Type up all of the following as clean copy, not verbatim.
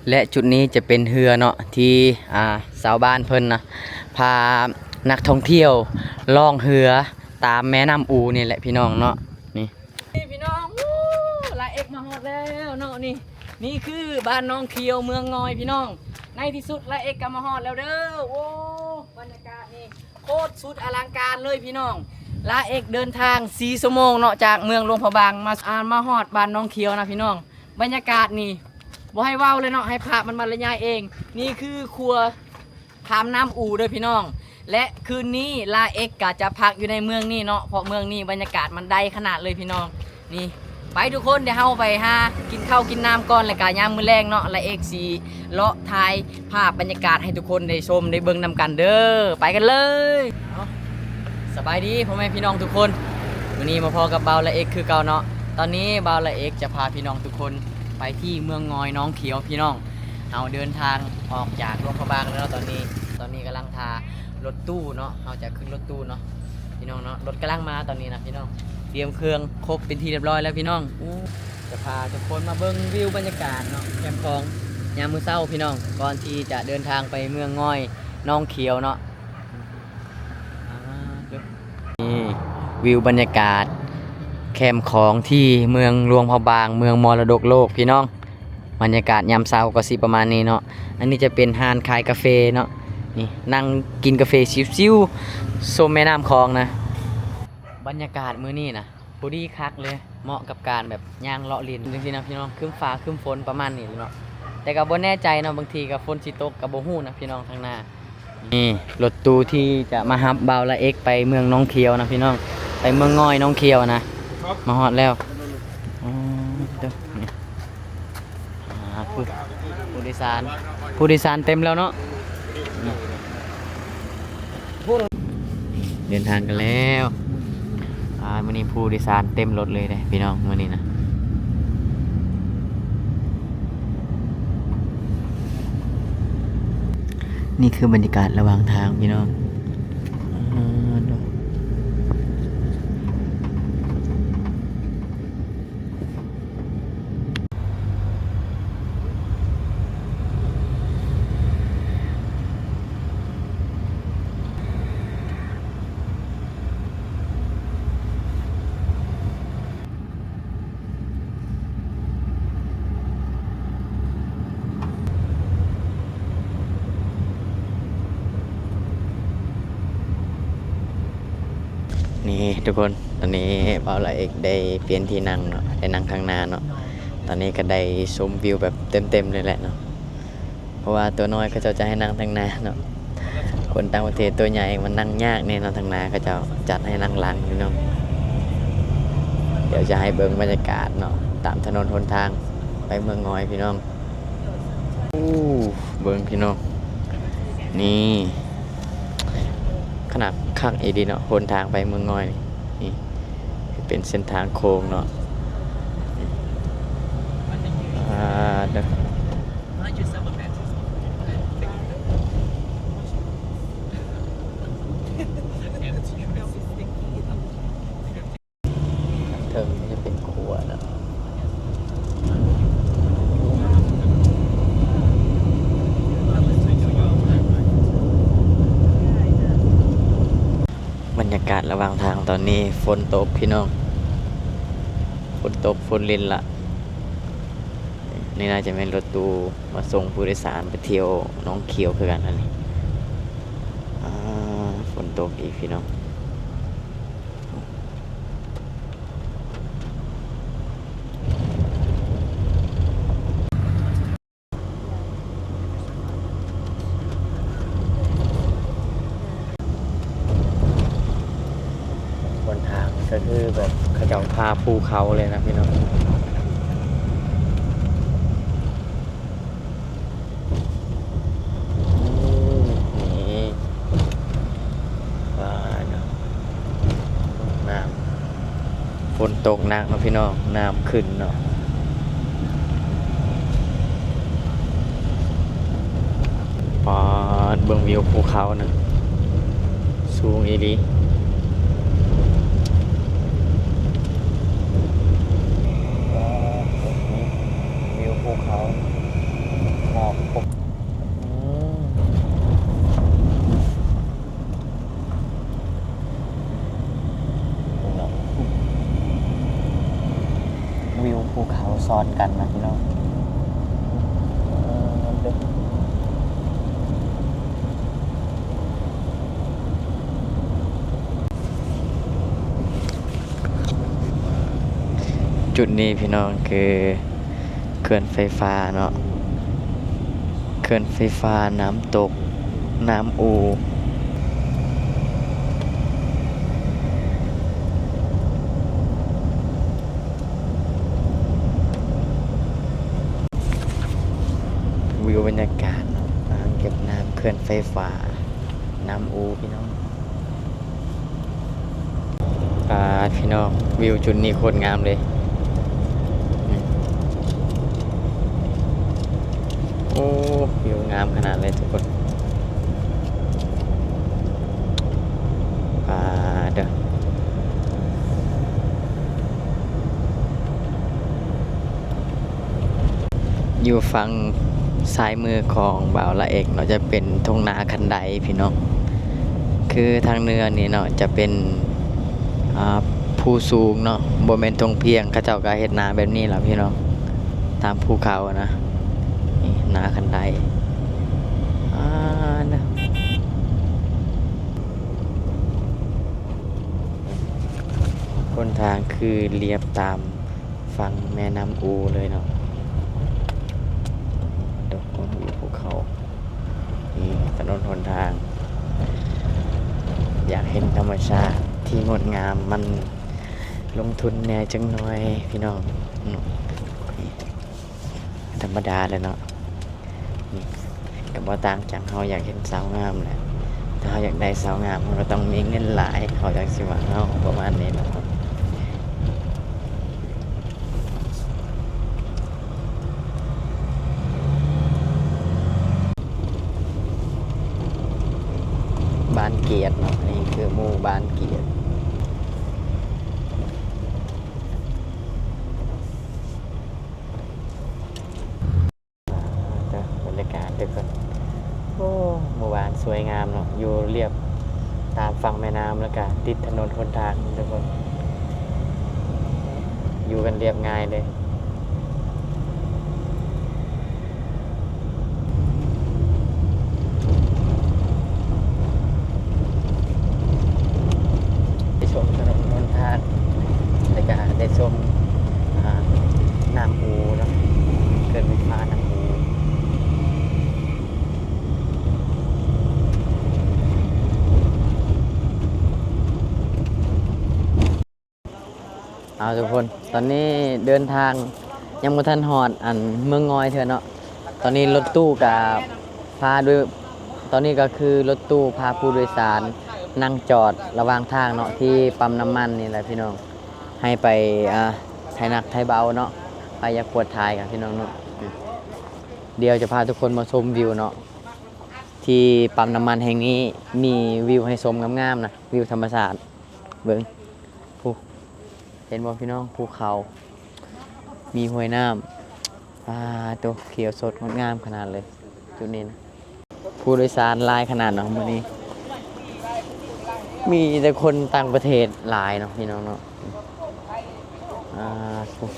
และจุดนี้จะเป็นเรือเนาะที่ชาวบ้านเพิ่นนะพานักท่องเที่ยวล่องเรือตามแม่น้ำอูนี่แหละพี่น้องเนาะนี่พี่น้องลาเอกมาฮอดแล้วเนาะนี่คือบ้านน้องเขียวเมืองงอยพี่น้องในที่สุดลาเอกก็มาฮอดแล้วเด้อโอ้บรรยากาศนี่โคตรสุดอลังการเลยพี่น้องลาเอกเดินทาง4 ชั่วโมงเนาะจากเมืองหลวงพระบางมาฮอดบ้านน้องเขียวนะพี่น้องบรรยากาศนี่บ่ให้เว้าเลยเนาะให้ภาพมันบรรยายเองนี่คือครัวขามน้ำอู่เด้อพี่น้องและคืนนี้ลาเอกกะจะพักอยู่ในเมืองนี่เนาะเพราะเมืองนี่บรรยากาศมันได้ขนาดเลยพี่น้องนี่ไปทุกคนเดี๋ยวเฮาไปกินข้าวกินน้ำก่อนแล้วก็ยามมื้อแรงเนาะลาเอกสิเลาะถ่ายภาพบรรยากาศให้ทุกคนได้ชมได้เบิ่งนำกันเด้อไปกันเลยสบายดีพ่อแม่พี่น้องทุกคนวันนี้มาพอกับเบาละเอกคือเก่าเนาะตอนนี้เบาละเอกจะพาพี่น้องทุกคนไปที่เมืองงอยน้องเขียวพี่น้องเอาเดินทางออกจากหลวงพระบางแล้วตอนนี้กำลังทารถตู้เนาะเราจะขึ้นรถตู้เนาะพี่น้องเนาะรถกำลังมาตอนนี้นะพี่น้องเตรียมเครื่องครบเป็นที่เรียบร้อยแล้วพี่น้องจะพาทุกคนมาเบิ่งวิวบรรยากาศเนาะแคมป์ของยามมื้อเช้าพี่น้องก่อนที่จะเดินทางไปเมืองงอยน้องเขียวเนาะนี่วิวบรรยากาศแคมป์ของที่เมืองหลวงพระบางเมืองมรดกโลกพี่น้องบรรยากาศยามเช้าก็สิประมาณนี้เนาะอันนี้จะเป็นห้านขายกาแฟเนาะนี่นั่งกินกาแฟชิวๆชมแม่น้ำคลองนะบรรยากาศมื้อนี้นะพอดีคักเลยเหมาะกับการแบบย่างเลาะลินจริงๆนะพี่น้องครึ้มฟ้าครึ้มฝนประมาณนี้เนาะแต่ก็บ่แน่ใจเนาะบางทีก็ฝนสิตกก็บ่ฮู้นะพี่น้องทางหน้านี่รถตู้ที่จะมารับเบาละเอกไปเมืองน้องเขียวนะพี่น้องไปเมืองงอยน้องเขียวนะมาฮอดแล้วเด้อผู้โดยสารเต็มแล้วเนาะเดินทางกันแล้ววันนี้ผู้โดยสารเต็มรถเลยเลยพี่น้องวันนี้นะนี่คือบรรยากาศระหว่างทางพี่น้องนี่ทุกคนตอนนี้เบาละเอกได้เปลี่ยนที่นั่งเนาะได้นั่งข้างหน้าเนาะตอนนี้ก็ได้ชมวิวแบบเต็มเลยแหละเนาะเพราะว่าตัวน้อยเขาจะให้นั่งทางหน้าเนาะคนต่างประเทศตัวใหญ่มันนั่งยากเนี่ยเนาะทางหน้าเขาจะจัดให้นั่งหลังพี่น้องเดี๋ยวจะให้เบิ่งบรรยากาศเนาะตามถนนหนทางไปเมืองงอยพี่น้องเบิ่งพี่น้องนี่ขนาดข้างดีเนาะหนทางไปเมืองงอยนี่เป็นเส้นทางโค้งเนาะเด้อเทิงจะเป็นครัวเนาะบรรยากาศระหว่างทางตอนนี้ฝนตกพี่น้องฝนตกฝนลินละนี่น่าจะเป็นรถตู้มาส่งผู้โดยสารไปเที่ยวน้องเขียวคือกันอันนี้ฝนตกอีกพี่น้องบนทางก็คือแบบเขาจะพาภูเขาเลยนะพี่น้องฝนตกหนักเนาะพี่น้องน้ำขึ้นเนาะปอดเบิ่งวิวภูเขานะสูงอีหลีวิวภูเขาหมอ ซ้อนกันนะพี่น้องจุดนี้พี่น้องคือเขื่อนไฟฟ้าเนาะเขื่อนไฟฟ้าน้ำตกน้ำอูวิวบรรยากาศอ่างเก็บน้ำเขื่อนไฟฟ้าน้ำอูพี่น้องพี่น้องวิวจุดนี้โคตรงามเลยโอ้วิวงามขนาดเลยทุกคนเด้ออยู่ฝั่งซ้ายมือของบ่าวละเอกเนาะจะเป็นทุ่งนาคันไดพี่น้องคือทางเหนือนี่เนาะจะเป็นภูสูงเนาะบ่แม่นทงเพียงเขาเจ้าก็เฮ็ดนาแบบนี้ล่ะพี่น้องตามภูเขานะนี่นาคันไดนะคนทางคือเลียบตามฝั่งแม่น้ำอูเลยเนาะดอกวิวภูเขานี่ถนนหนทาง อยากเห็นธรรมชาติที่งดงามมันลงทุนแน่จังน้อยพี่น้องธรรมดาเลยเนาะนี่กับว่าต่างจากเขาอยากเห็นสาวงามแหละถ้าเขาอยากได้สาวงามเราต้องมีเงินหลายเขาอยากสิว่าเขาประมาณนี้เนาะบ้านเกียรติเนาะนี่คือหมู่บ้านเกียรติบรรยากาศทุกคนโอ้หมู่บ้านสวยงามเนาะอยู่เรียบตามฝั่งแม่น้ำแล้วก็ติดถนนหนทางทุกคนอยู่กันเรียบง่ายเลยได้ชมถนนหนทางแล้วก็ได้ชมน้ำอูเนาะเกิดไฟฟ้าน้ำอูเอาทุกคนตอนนี้เดินทางยังบ่ทันฮอดอันเมืองงอยเถอะเนาะตอนนี้รถตู้กับพาด้วยตอนนี้ก็คือรถตู้พาผู้โดยสารนั่งจอดระหว่างทางเนาะที่ปั๊มน้ำมันนี่แหละพี่น้องให้ไปไทยหนักไทยเบาเนาะไปอยากปวดทายกันพี่น้องเนาะเดี๋ยวจะพาทุกคนมาชมวิวเนาะที่ปั๊มน้ำมันแห่งนี้มีวิวให้ชมงามๆนะวิวธรรมชาติเบิ่งเห็นบ่พี่น้องภูเขามีห้วยน้ำตัวเขียวสดงดงามขนาดเลยจุดนี้นะผู้โดยสารหลายขนาดเนาะมื้อนี้มีแต่คนต่างประเทศหลายเนาะพี่น้องเนาะ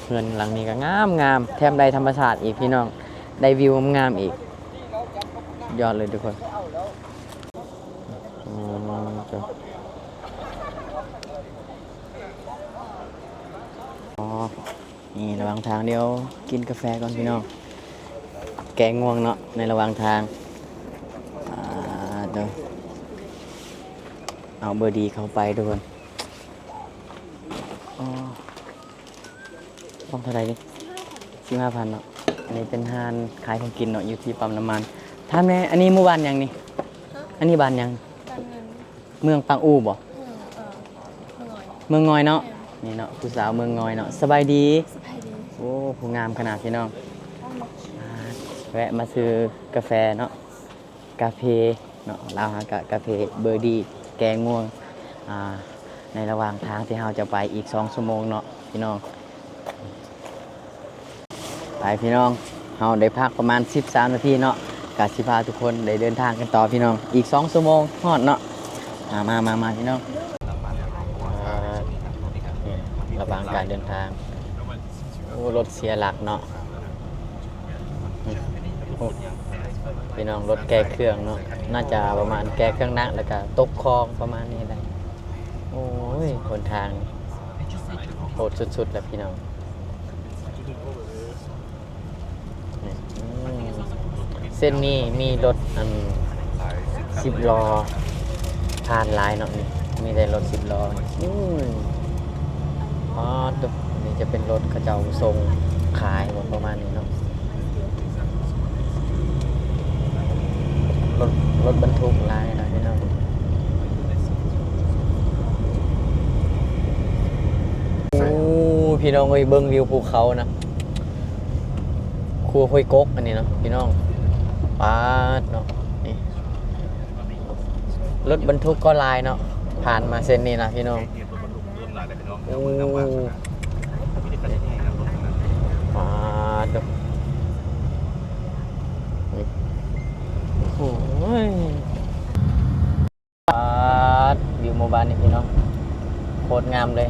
เงินหลังนี้ก็งามงามแถมได้ธรรมชาติอีกพี่น้องได้วิวงามอีกยอดเลยทุกคนนี่ระหว่างทางเดี๋ยวกินกาแฟก่อนพี่น้องแกงง่วงเนาะในระหว่างทางเดี๋ยวเอาเบอร์ดีเข้าไปทุกคนต้องเท่าไหร่ดิ15,000เนาะอันนี้เป็นห้านขายของกินเนาะอยู่ที่ปั๊มน้ำมันท่านแม่อันนี้หมู่บ้านยังนี่อันนี้บ้านยังเมืองปังอูบ่เมืองงอยเนาะนี่เนาะผู้สาวเมืองงอยเนาะสบายดีโอ้ผู้งามขนาดพี่น้องแวะมาซื้อกาแฟเนาะกาแฟเนาะลาวหากาแฟเบอร์ดี้แกงง่วงในระหว่างทางที่เราจะไปอีก2 ชั่วโมงเนาะพี่น้องไปพี่น้องเราได้พักประมาณ13 นาทีเนาะกะสิพาทุกคนได้เดินทางกันต่อพี่น้องอีก2 ชั่วโมงฮอดเนาะมาพี่น้องระหว่างการเดินทางโอ้ รถเสียหลักเนาะโอ้พี่น้องรถแก้เครื่องเนาะน่าจะประมาณแก้เครื่องหนักแล้วก็ตกคลองประมาณนี้แหละโอ้ยหนทางโหดสุดๆแล้วพี่น้องอืมเส้นนี้มีรถ10 ล้อผ่านหลายเนาะนี่มีแต่รถ10 ล้ออืมอ๋อตัวนี้จะเป็นรถกระเจ้าทรงขายประมาณนี้เนาะรถรถบรรทุกหลายนะพี่น้องโอ้พี่น้องเอ้ยเบิ่งวิวภูเขานะครัวห้วยกกอันนี้เนาะพี่น้องปาดเนาะนี่รถบรรทุกก็หลายเนาะผ่านมาเส้นนี้นะพี่น้องโอ้ปาดเนาะโอ้ยปาดวิวหมู่บ้านนี่พี่น้องโคตรงามเลย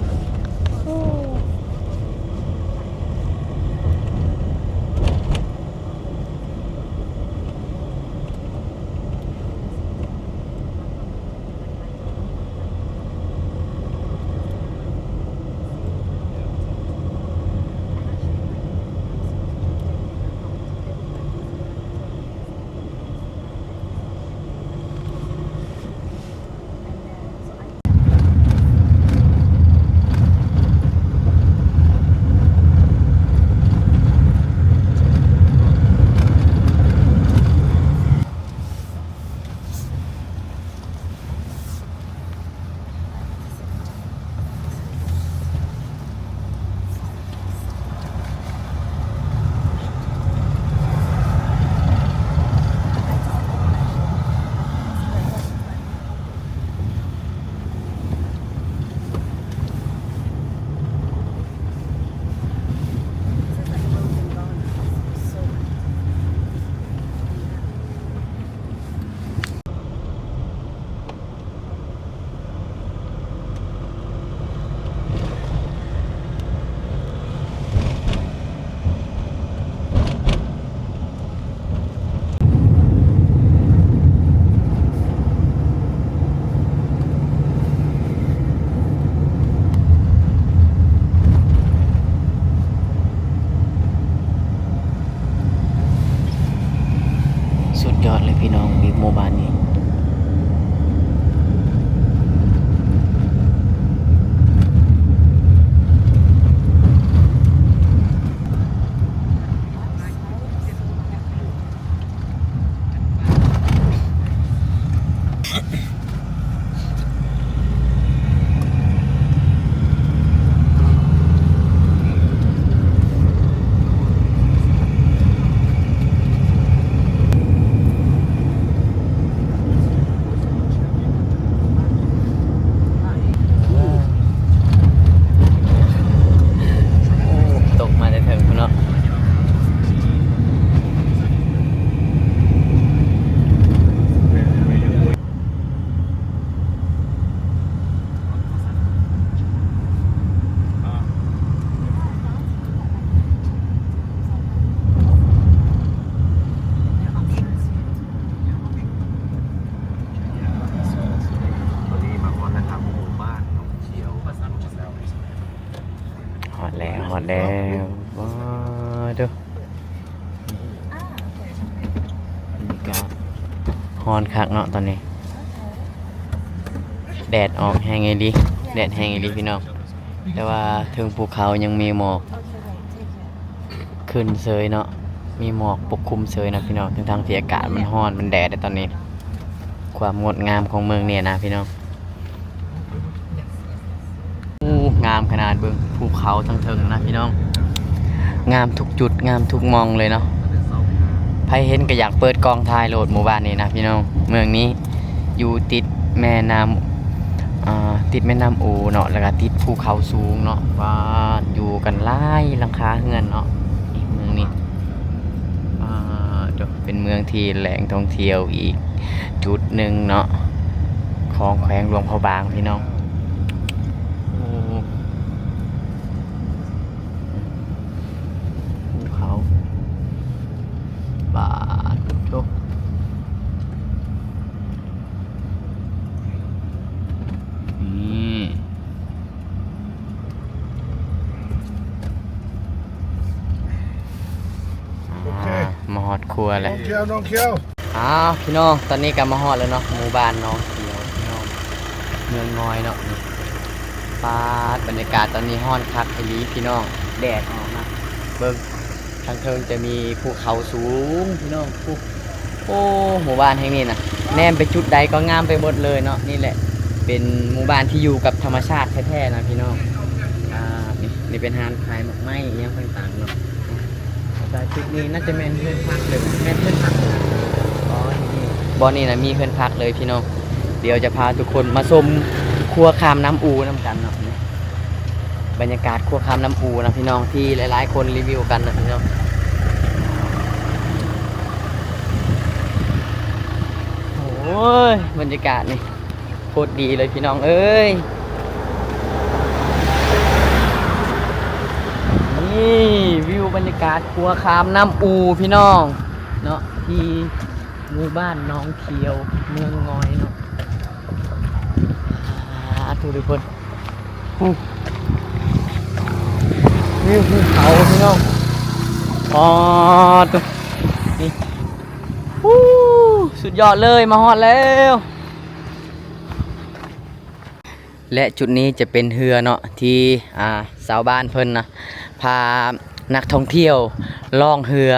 สุดยอดเลยพี่น้องวิวหมู่บ้านนี้ตกมาได้ถึงพี่น้องหอดแล้วหอดแล้วว้าวดูนี่ก็ฮอนคักเนาะตอนนี้แดดออกแห้งไงดิแดดแห้งไงดิพี่น้องแต่ว่าถึงภูเขายังมีหมอกขึ้นเซยเนาะมีหมอกปกคลุมเซยนะพี่น้องทั้งทางที่อากาศมันร้อนมันแดดในตอนนี้ความงดงามของเมืองเนี่ยนะพี่น้องงามขนาดเบิ่งภูเขาทั้งเทิงนะพี่น้องงามทุกจุดงามทุกมองเลยเนาะใครเห็นก็อยากเปิดกองถ่ายโหลดหมู่บ้านนี้นะพี่น้องเมืองนี้อยู่ติดแม่น้ำติดแม่น้ำอูเนาะแล้วก็ติดภูเขาสูงเนาะว่าอยู่กันหลายหลังคาเรือนเนาะเมืองนี้เป็นเมืองที่แหล่งท่องเที่ยวอีกจุดหนึ่งเนาะของแขวงหลวงพระบางพี่น้อง รัวแหละ น้องเคียวน้องเคียว อ้าวพี่น้องตอนนี้ก็มาฮอดแล้วเนาะหมู่บ้านน้องเขียวพี่น้องเมืองงอยเนาะนี่ปาดบรรยากาศตอนนี้ฮ้อนคักอีหลีพี่น้องแดดออกนะเบิ่งทางเทิงจะมีภูเขาสูงพี่น้องภูโอ้หมู่บ้านแห่งนี้นะแนมไปจุดใดก็งามไปหมดเลยเนาะนี่แหละเป็นหมู่บ้านที่อยู่กับธรรมชาติแท้ๆนะพี่น้องนี่เป็นฮานขายหมกไม้อหยังต่างๆเนาะแต่จุดนี้น่าจะแม่นเพื่อนพักเลยแม่นเพื่อนพักบ่อนี่นะมีเพื่อนพักเลยพี่น้องเดี๋ยวจะพาทุกคนมาชมครัวคามน้ำอูน้ำกันเนาะบรรยากาศครัวคามน้ำอูนะพี่น้องที่หลายๆคนรีวิวกันนะพี่น้องโอ้ยบรรยากาศนี่โคตรดีเลยพี่น้องเอ้ยนี่วิวบรรยากาศครัวคามน้ำอูพี่น้องเนาะที่หมู่บ้านน้องเขียวเมืองงอยเนาะทุกคนวิวภูเขาพี่น้องอ๋อตัวนี่สุดยอดเลยมาฮอดแล้วและจุดนี้จะเป็นเรือเนาะที่ชาวบ้านเพิ่นนะพานักท่องเที่ยวล่องเรือ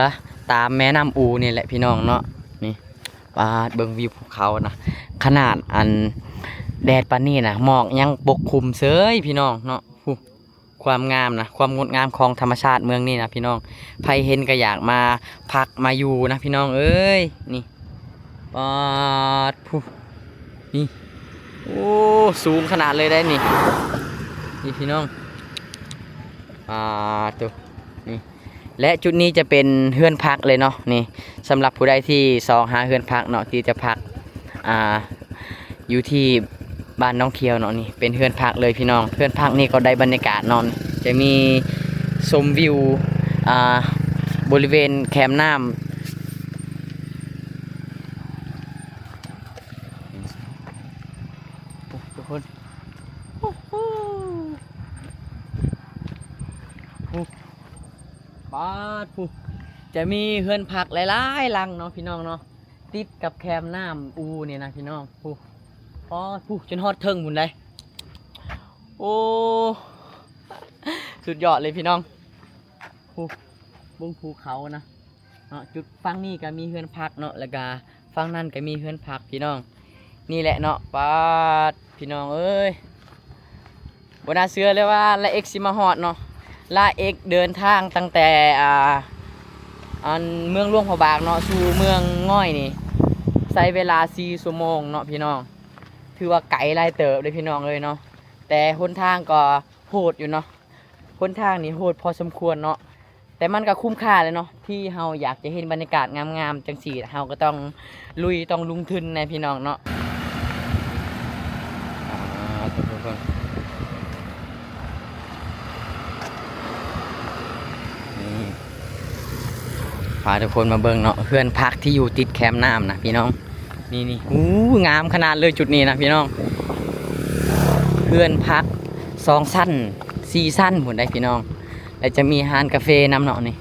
ตามแม่น้ำอูนี่แหละพี่น้องเนาะนี่ปาดเบิ่งวิวภูเขานะขนาดอันแดดปานนี้นะหมอกยังปกคลุมเสยพี่น้องเนาะความงามนะความงดงามของธรรมชาติเมืองนี่นะพี่น้องใครเห็นก็อยากมาพักมาอยู่นะพี่น้องเอ้ยนี่ปาดนี่โอ้สูงขนาดเลยได้นี่พี่น้องตัวนี่และจุดนี้จะเป็นเฮือนพักเลยเนาะนี่สำหรับผู้ใดที่หาเฮือนพักเนาะที่จะพักอยู่ที่บ้านน้องเขียวเนาะนี่เป็นเฮือนพักเลยพี่น้องเฮือนพักนี่ก็ได้บรรยากาศนอนจะมีชมวิวบริเวณแคมป์น้ำทุกคนบ้านจะมีเฮือนพักหลายๆหลังเนาะพี่น้องเนาะติดกับแคมป์น้ำอูเนี่ยนะพี่น้องจนฮอดเทิงหมุนเลยโอ้สุดยอดเลยพี่น้องบุ้งภูเขานะเนาะจุดฝั่งนี้ก็มีเฮือนพักเนาะแล้วก็ฝั่งนั้นก็มีเฮือนพักพี่น้องนี่แหละเนาะป้าพี่น้องเอ้ยบนน่าเชื่อเลยว่าละเอ็กซิมาฮอดเนาะละเอ็กเดินทางตั้งแต่เมืองหลวงพระบางเนาะสู่เมืองง่อยนี่ใช้เวลา4 ชั่วโมงเนาะพี่น้องถือว่าไกลหลายเติบเลยพี่น้องเลยเนาะแต่หนทางก็โหดอยู่เนาะหนทางนี่โหดพอสมควรเนาะแต่มันก็คุ้มค่าเลยเนาะที่เฮาอยากจะเห็นบรรยากาศงามๆจังสี่เฮาก็ต้องลุยต้องลงทุนในพี่น้องเนาะพาทุกคนมาเบิ่งเนาะเพื่อนพักที่อยู่ติดแคมป์น้ำนะพี่น้องนี่งามขนาดเลยจุดนี้นะพี่น้องเพื่อนพัก2 ชั้น4 ชั้นหมดได้พี่น้องแล้วจะมีร้านกาแฟน้ำเนาะนี่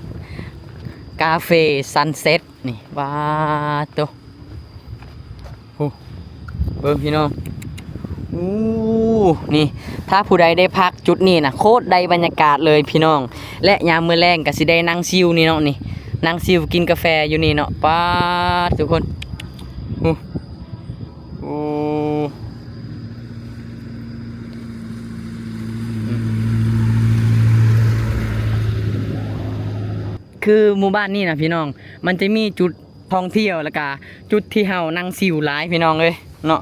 กาแฟซันเซ็ตนี่ว้าตัวเบิ่งพี่น้องนี่ถ้าผู้ใดได้พักจุดนี้นะโคตรได้บรรยากาศเลยพี่น้องและยามมื้อแลงก็สิได้นั่งชิลนี่เนาะนี่นั่งชิลกินกาแฟอยู่นี่เนาะป้าทุกคนคือหมู่บ้านนี่นะพี่น้องมันจะมีจุดท่องเที่ยวแล้วก็จุดที่เฮานั่งชิลหลายพี่น้องเลยเนาะ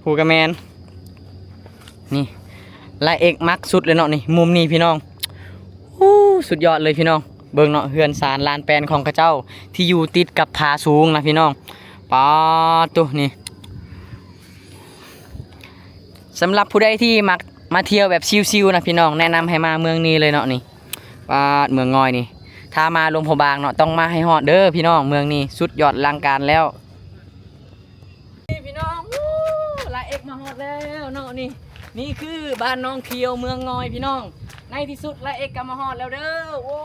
ผูกระแมนนี่และเอกมักสุดเลยเนาะนี่มุมนี้พี่น้องสุดยอดเลยพี่น้องเบิ่งเนาะเฮือนศาลลานแปลนของข้าเจ้าที่อยู่ติดกับผาสูงนะพี่น้องปาตุนี่สำหรับผู้ใดที่มักมาเที่ยวแบบชิลๆนะพี่น้องแนะนำให้มาเมืองนี้เลยเนาะนี่ปาเมืองงอยนี่ถ้ามาหลวงพระบางเนาะต้องมาให้ฮอดเด้อพี่น้องเมืองนี้สุดยอดลังการแล้วพี่น้องลาเอกมาฮอดแล้วเนาะนี่คือบ้านน้องเขียวเมืองงอยพี่น้องในที่สุดลาเอกก็มาฮอดแล้วเด้อโอ้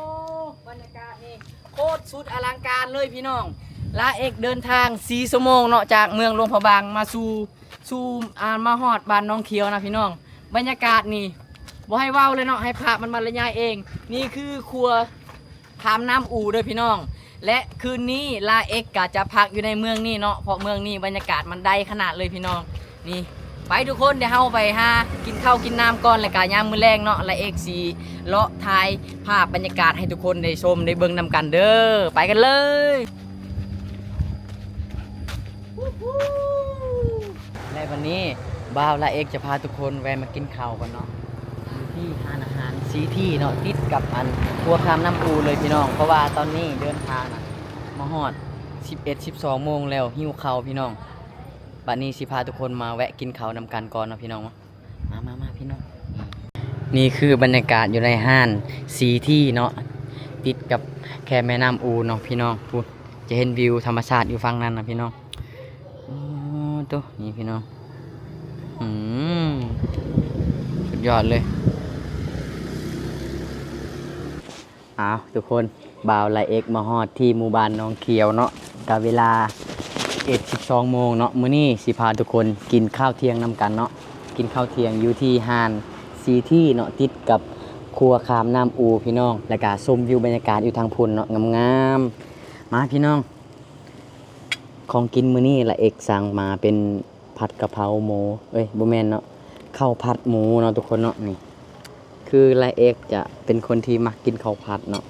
บรรยากาศนี่โค คตรสุดอลังการเลยพี่น้องลาเอกเดินทาง4 ชั่วโมงเนาะจากเมืองหลวงพระบางมาสู่มาฮอดบ้านน้องเขียวนะพี่น้องบรรยากาศนี่บ่ให้เว้าเลยเนาะให้ภาพมันบรรยายเองนี่คือครัวขามน้ำอูเด้อพี่น้องและคืนนี้ลาเอกกะจะพักอยู่ในเมืองนี่เนาะเพราะเมืองนี่บรรยากาศมันได้ขนาดเลยพี่น้องนี่ไปทุกคนเดี๋ยวเฮาไปหากินข้าวกินน้ำก่อนแล้วก็ยามมื้อแรงเนาะลาเอกสิเลาะถ่ายภาพบรรยากาศให้ทุกคนได้ชมได้เบิ่งนำกันเด้อไปกันเลยในวันนี้บ่าวลาเอกจะพาทุกคนแวะมากินข้าวกันเนาะที่ร้านอาหารซีที่เนาะติดกับอันครัวคามน้ำปูเลยพี่น้องเพราะว่าตอนนี้เดินทางนะมาฮอด11-12 โมงแล้วหิวข้าวพี่น้องบัดนี้สิพาทุกคนมาแวะกินข้าวนำกันก่อนเนาะพี่น้องมาพี่น้องนี่คือบรรยากาศอยู่ในห้านซีที่เนาะติดกับแค่แม่น้ำอูเนาะพี่น้องพูดจะเห็นวิวธรรมชาติอยู่ฝั่งนั้นนะพี่น้องตัวนี่พี่น้องสุดยอดเลยทุกคนบ่าวลาเอกมาฮอดที่หมู่บ้านน้องเขียวเนาะกับเวลา12 โมงเนาะมื้อนี้สิพาทุกคนกินข้าวเที่ยงนำกันเนาะกินข้าวเที่ยงอยู่ที่ห้านซีที่เนาะติดกับครัวคามน้ำอูพี่น้องแล้วก็ชมวิวบรรยากาศอยู่ทางพุ่นเนาะงามๆมาพี่น้องของกินมื้อนี้ลาเอกสั่งมาเป็นผัดกะเพราหมูบ่แม่นเนาะข้าวผัดหมูเนาะทุกคนเนาะนี่คือลาเอกจะเป็นคนที่มักกินข้าวผัดเนาะ